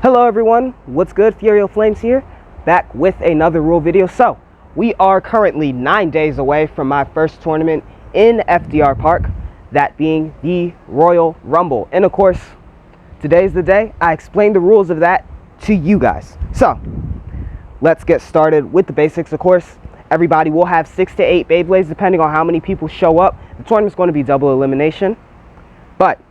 Hello everyone, what's good? Furio Flames here, back with another rule video. So, we are currently 9 days away from my first tournament in FDR Park, that being the Royal Rumble. And of course, today's the day I explained the rules of that to you guys. So, let's get started with the basics. Of course, everybody will have 6 to 8 Beyblades depending on how many people show up. The tournament's going to be double elimination. But,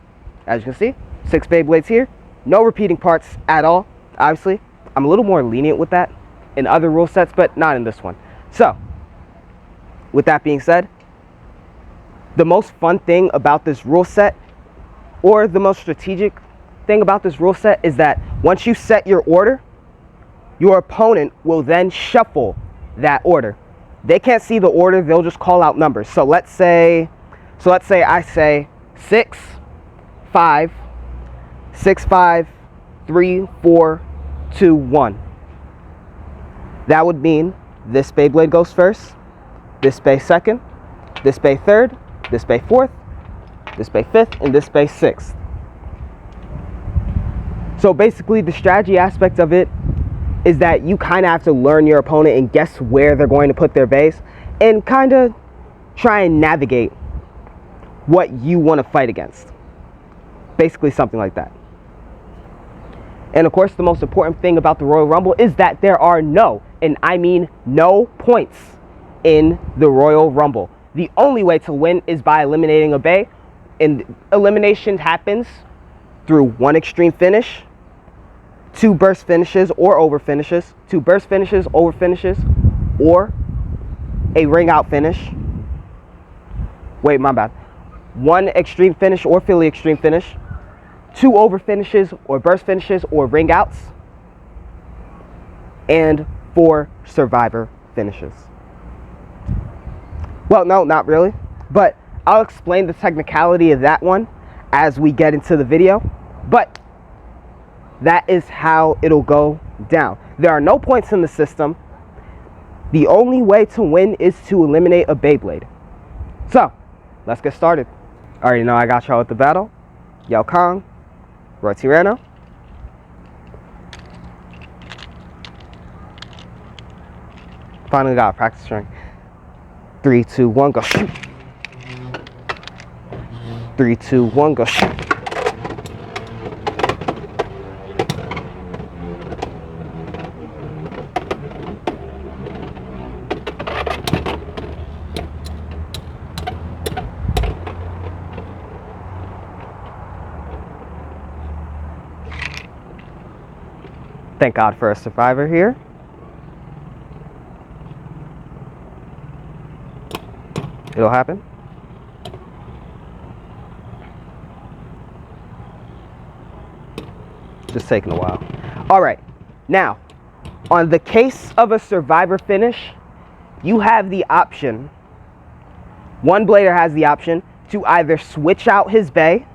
as you can see, 6 Beyblades here. No repeating parts at all. Obviously, I'm a little more lenient with that in other rule sets, but not in this one. So, with that being said, the most fun thing about this rule set, or the most strategic thing about this rule set, is that once you set your order, your opponent will then shuffle that order. They can't see the order, they'll just call out numbers. So let's say I say 6, 5, 6, 5, 3, 4, 2, 1. That would mean this Beyblade goes first, this Bey second, this Bey third, this Bey fourth, this Bey fifth, and this Bey sixth. So basically, the strategy aspect of it is that you kind of have to learn your opponent and guess where they're going to put their bays and kind of try and navigate what you want to fight against. Basically something like that. And of course, the most important thing about the Royal Rumble is that there are no, and I mean no, points in the Royal Rumble. The only way to win is by eliminating a Bey, and elimination happens through 1 extreme finish, 2 burst finishes or over finishes, 2 burst finishes, over finishes, or a ring out finish. Wait, my bad. 1 extreme finish or Philly extreme finish, 2 over finishes or burst finishes or ring outs, and 4 survivor finishes. Well, no, not really, but I'll explain the technicality of that one as we get into the video, but that is how it'll go down. There are no points in the system. The only way to win is to eliminate a Beyblade. So, let's get started. Already know I got y'all with the battle. Yao Kong, Roy Tirano. Finally got a practice string. 3, 2, 1, go shoot. 3, 2, 1, go shoot. Thank God for a survivor here. It'll happen. Just taking a while. All right. Now, on the case of a survivor finish, you have the option, one blader has the option to either switch out his Bey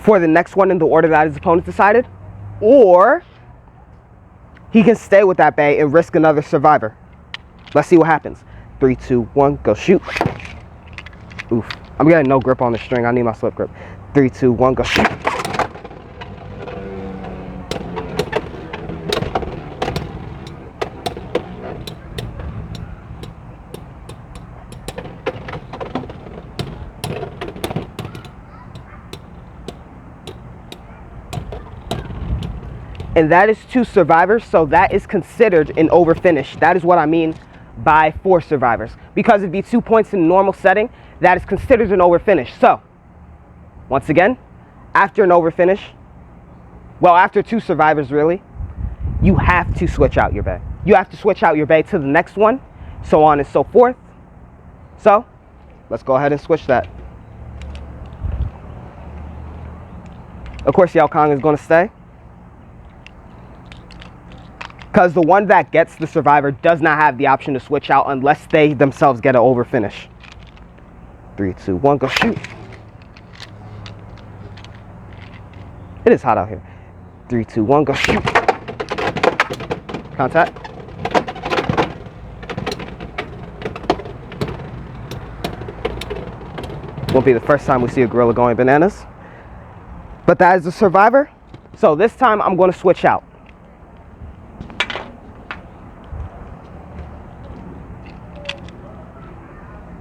for the next one in the order that his opponent decided, or he can stay with that Bey and risk another survivor. Let's see what happens. 3, 2, 1, go shoot. Oof. I'm getting no grip on the string. I need my slip grip. 3, 2, 1, go shoot. And that is 2 survivors, so that is considered an over finish. That is what I mean by 4 survivors. Because it'd be 2 points in the normal setting, that is considered an over finish. So, once again, after an over finish, well, after 2 survivors really, you have to switch out your Bey. You have to switch out your Bey to the next one, so on and so forth. So, let's go ahead and switch that. Of course, Yao Kong is going to stay, because the one that gets the survivor does not have the option to switch out unless they themselves get an over finish. 3, 2, 1, go shoot. It is hot out here. 3, 2, 1, go shoot. Contact. Won't be the first time we see a gorilla going bananas. But that is the survivor. So this time I'm going to switch out.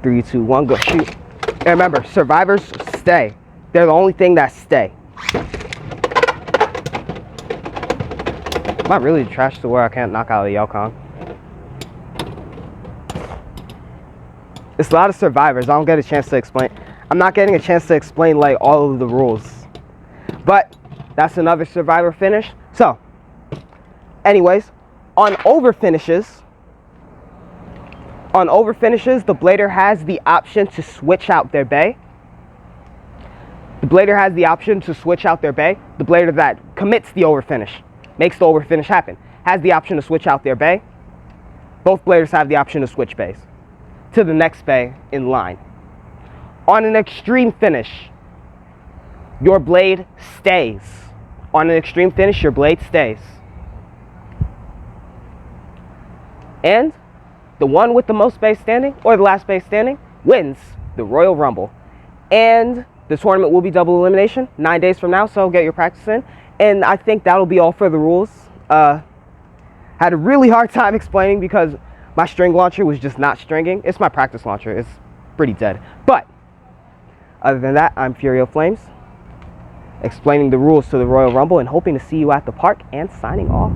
Three, two, one, go shoot. And remember, survivors stay. They're the only thing that stay. Am I really trash to where I can't knock out a Yukon? It's a lot of survivors. I don't get a chance to explain. I'm not getting a chance to explain like all of the rules. But that's another survivor finish. So, anyways, on over finishes, the blader has the option to switch out their bay. The blader has the option to switch out their bay. The blader that commits the over finish, makes the over finish happen, has the option to switch out their bay. Both bladers have the option to switch bays to the next bay in line. On an extreme finish, your blade stays. On an extreme finish, your blade stays. And the one with the most bays standing, or the last base standing, wins the Royal Rumble. And the tournament will be double elimination 9 days from now, so get your practice in. And I think that'll be all for the rules. Had a really hard time explaining because my string launcher was just not stringing. It's my practice launcher. It's pretty dead. But other than that, I'm Furio Flames, explaining the rules to the Royal Rumble and hoping to see you at the park, and signing off.